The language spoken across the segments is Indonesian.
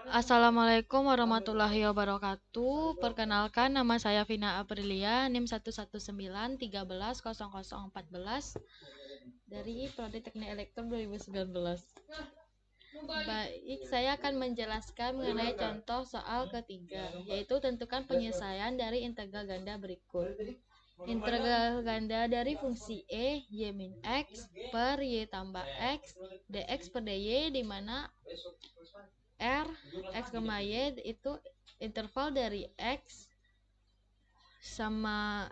Assalamualaikum warahmatullahi wabarakatuh. Perkenalkan, nama saya Vina Aprilia, NIM 119 13 00 14 dari Prodi Teknik Elektro 2019. Baik, saya akan menjelaskan mengenai contoh soal ketiga, yaitu tentukan penyelesaian dari integral ganda berikut. Integral ganda dari fungsi y min x per y tambah x dx per dy, di mana R, X, Y itu interval dari X sama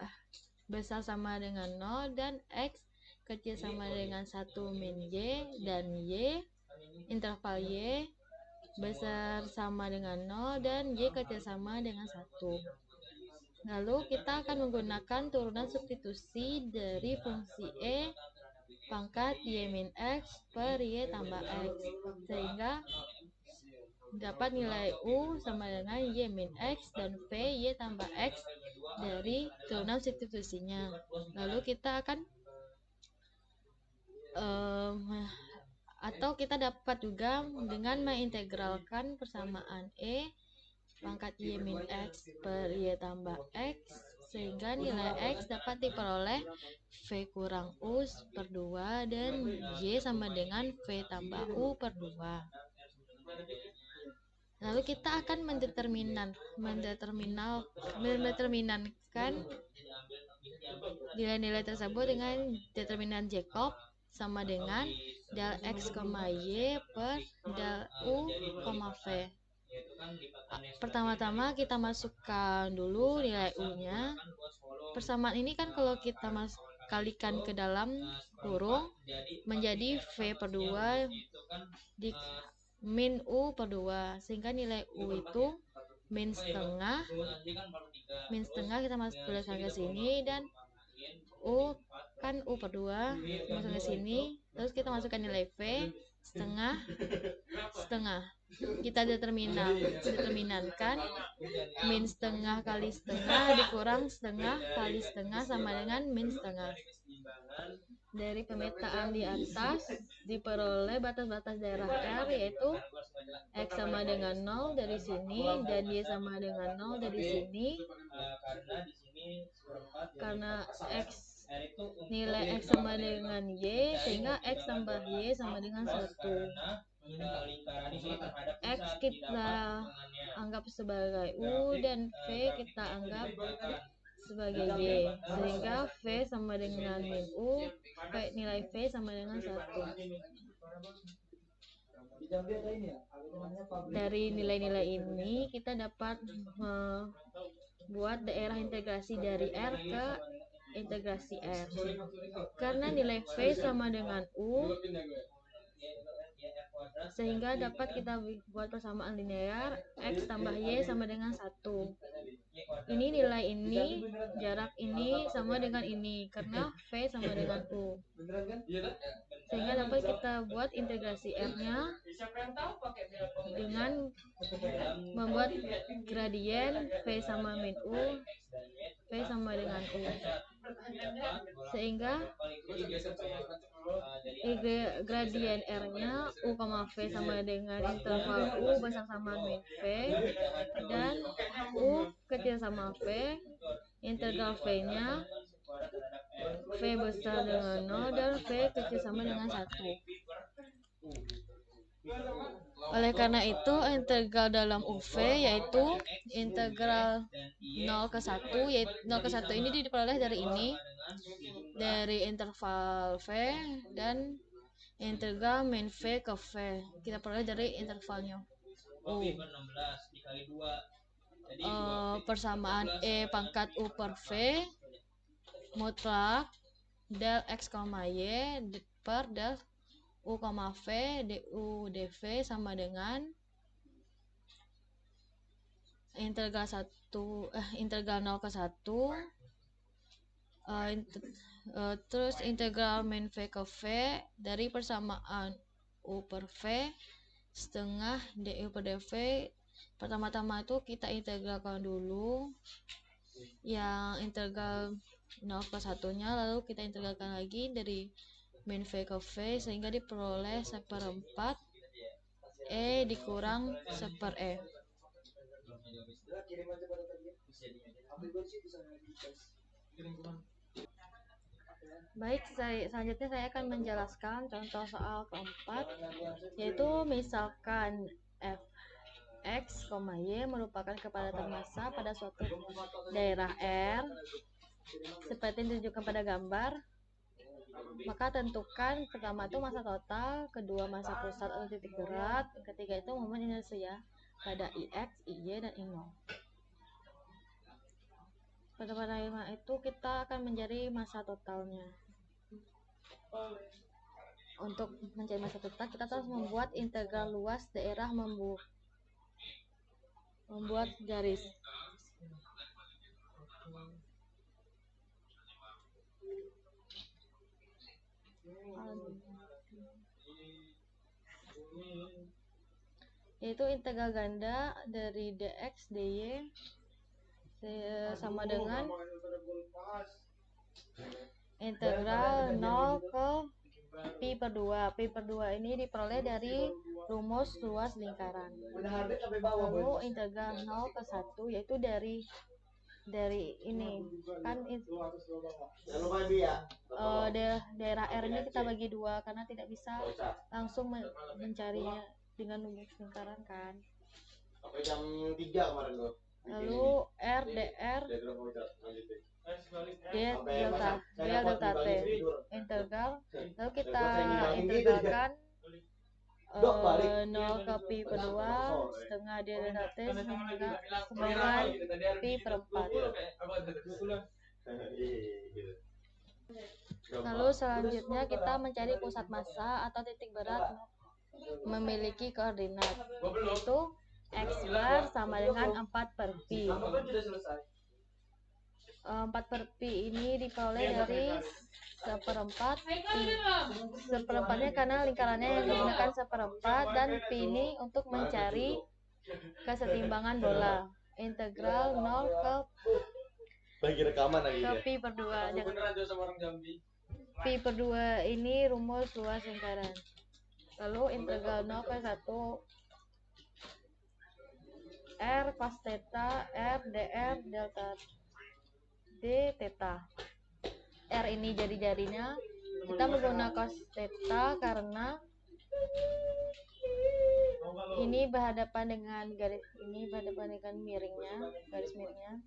besar sama dengan 0 dan X kecil sama dengan 1 min Y, dan Y interval Y besar sama dengan 0 dan Y kecil sama dengan 1. Lalu kita akan menggunakan turunan substitusi dari fungsi pangkat Y min X per Y tambah X, sehingga dapat nilai U sama dengan Y min X dan V Y tambah X dari turunan substitusinya. Lalu kita akan atau kita dapat juga dengan mengintegralkan persamaan pangkat Y min X per Y tambah X, sehingga nilai X dapat diperoleh V kurang U per 2 dan Y sama dengan V tambah U per 2. Lalu kita akan mendeterminankan nilai-nilai tersebut dengan determinan Jacob sama dengan del x, y per del u, v. Pertama-tama kita masukkan dulu nilai u-nya. Persamaan ini kan kalau kita kalikan ke dalam kurung menjadi v per 2 di min u per 2, sehingga nilai u itu min setengah kita tuliskan ke sini, dan u kan u per 2 masuk ke sini, terus kita masukkan nilai v setengah kita determinankan min setengah kali setengah dikurang setengah kali setengah sama dengan min setengah. Dari pemetaan di atas diperoleh batas-batas daerah R, yaitu X sama dengan 0 dari sini dan Y sama dengan 0 dari sini. Karena nilai X sama dengan Y, sehingga X tambah Y sama dengan 1. X kita anggap sebagai U dan V kita anggap sebagai Y, sehingga V sama dengan min U, nilai V sama dengan 1. Dari nilai-nilai ini kita dapat membuat daerah integrasi dari R ke integrasi R. Karena nilai V sama dengan U, sehingga dapat kita buat persamaan linear X tambah Y sama dengan 1. Ini nilai ini, jarak ini sama dengan ini, karena V sama dengan U. Sehingga dapat kita buat integrasi R-nya dengan membuat gradien V sama min U, V sama dengan U. Sehingga gradien R-nya U, V sama dengan interval U besar sama min V dan U kecil sama V. Integral V-nya V besar dengan 0 dan V kecil sama dengan 1. Oleh karena itu, integral dalam UV yaitu integral 0 ke 1, yaitu 0 ke 1 ini diperoleh dari ini, dari interval V, dan integral min V ke V kita peroleh dari intervalnya U. Persamaan pangkat U per V mutlak del x, y per del U, V du dv sama dengan integral 0 ke 1, terus integral min V ke V dari persamaan U per V setengah du per dv. Pertama-tama itu kita integralkan dulu yang integral 0 ke 1 nya, lalu kita integralkan lagi dari min V ke V sehingga diperoleh 1/4 E dikurang 1/E. Baik, selanjutnya saya akan menjelaskan contoh soal keempat, yaitu misalkan fx, y merupakan kepadatan massa pada suatu daerah R seperti ditunjukkan pada gambar. Maka tentukan pertama itu massa total, kedua massa pusat atau titik berat, ketiga itu momen inersia pada Ix, Iy, dan I0. Pada pertama itu kita akan mencari massa totalnya. Untuk mencari massa total kita harus membuat integral luas daerah, membuat garis. Yaitu integral ganda dari dx dy sama dengan integral 0 ke pi per 2. Pi per 2 ini diperoleh dari rumus luas lingkaran. Lalu integral 0 ke 1 yaitu dari ini kan daerah R ini kita bagi 2 karena tidak bisa langsung mencarinya dengan rumus lingkaran kan. Jam 3 kemarin tuh. Lalu R dr d delta t integral, lalu kita integralkan 0 ke pi per 2 setengah d delta t sama pi per 4. Lalu selanjutnya kita mencari pusat massa atau titik berat memiliki koordinat, yaitu x bar sama dengan 4 per pi. 4 per pi ini diperoleh dari 1/4 pi. 1/4-nya karena lingkarannya yang digunakan 1/4, dan pi ini untuk mencari kesetimbangan bola. Integral 0 ke pi per 2. Pi per 2 ini rumus luas lingkaran. Lalu integral 0 ke 1 R cos theta R dr delta d theta. R ini jari-jarinya, kita menggunakan cos theta karena ini berhadapan dengan garis ini, berhadapan dengan miringnya, garis miringnya.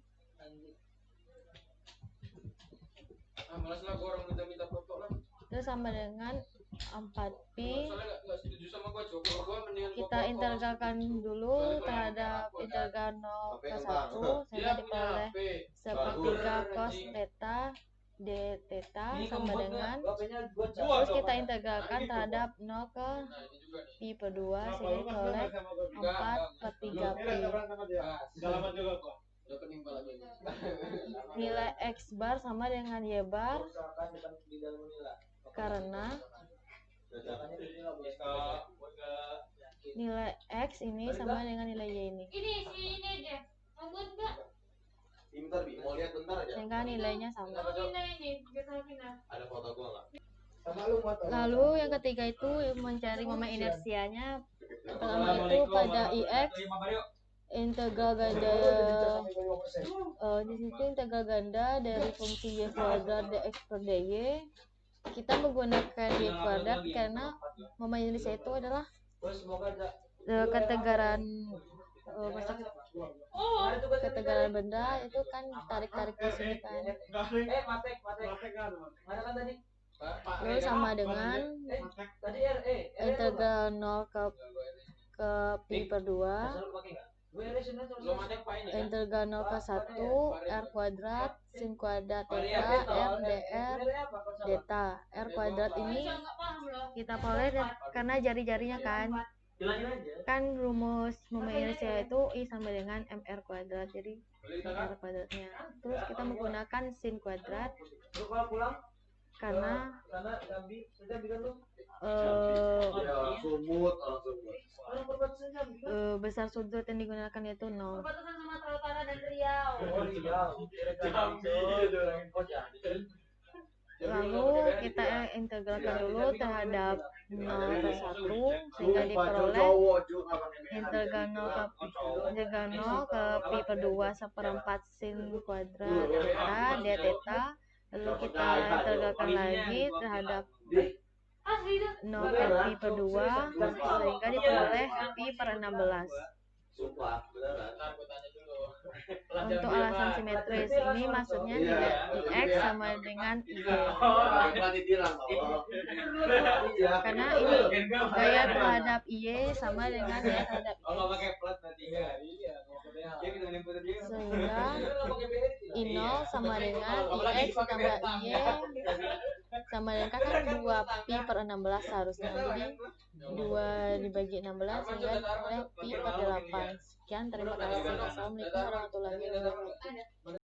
Itu sama dengan 4 pi. Kita integralkan dulu terhadap integral 0 ke 1 sehingga diperoleh 1/3 cos theta d theta sama dengan, terus kita integralkan terhadap 0 ke pi per 2 sehingga diperoleh 4/3 pi. Nilai x bar sama dengan y bar karena nilai x ini sama dengan nilai y ini. Sehingga nilainya sama. Lalu yang ketiga itu mencari momen inersianya. Pertama itu pada Ix, integral ganda di situ integral ganda dari fungsi y kuadrat dx per dy. Kita menggunakan y kuadrat karena momen inersia itu adalah ketegaran ketegaran benda itu kan tarik-tarik di sini kan. Lalu sama dengan integral 0 ke pi per 2, integral 0 ke 1 r kuadrat sin kuadrat theta r dr theta. R kuadrat ini kita peroleh karena jari-jarinya kan rumus momen inersia itu I sama dengan mr kuadrat, jadi r kuadratnya. Terus kita menggunakan sin kuadrat karena besar sudut yang digunakan yaitu 0. Lalu kita integralkan dulu terhadap 0 ke 1 sehingga diperoleh integral 0 ke pi per 2 1/4 sin kuadrat theta d theta. Lalu kita integralkan lagi terhadap 0 ke pi per 2 sehingga diperoleh pi per 16. Untuk alasan simetris ini maksudnya di X sama dengan Y. Karena ini gaya terhadap Y sama dengan gaya terhadap X. Sehingga I0 sama dengan IX ditambah IY sama dengan kan 2 pi per 16 seharusnya. Jadi 2 dibagi 16 sehingga diperoleh pi per 8. Sekian, terima kasih. Assalamualaikum warahmatullahi wabarakatuh.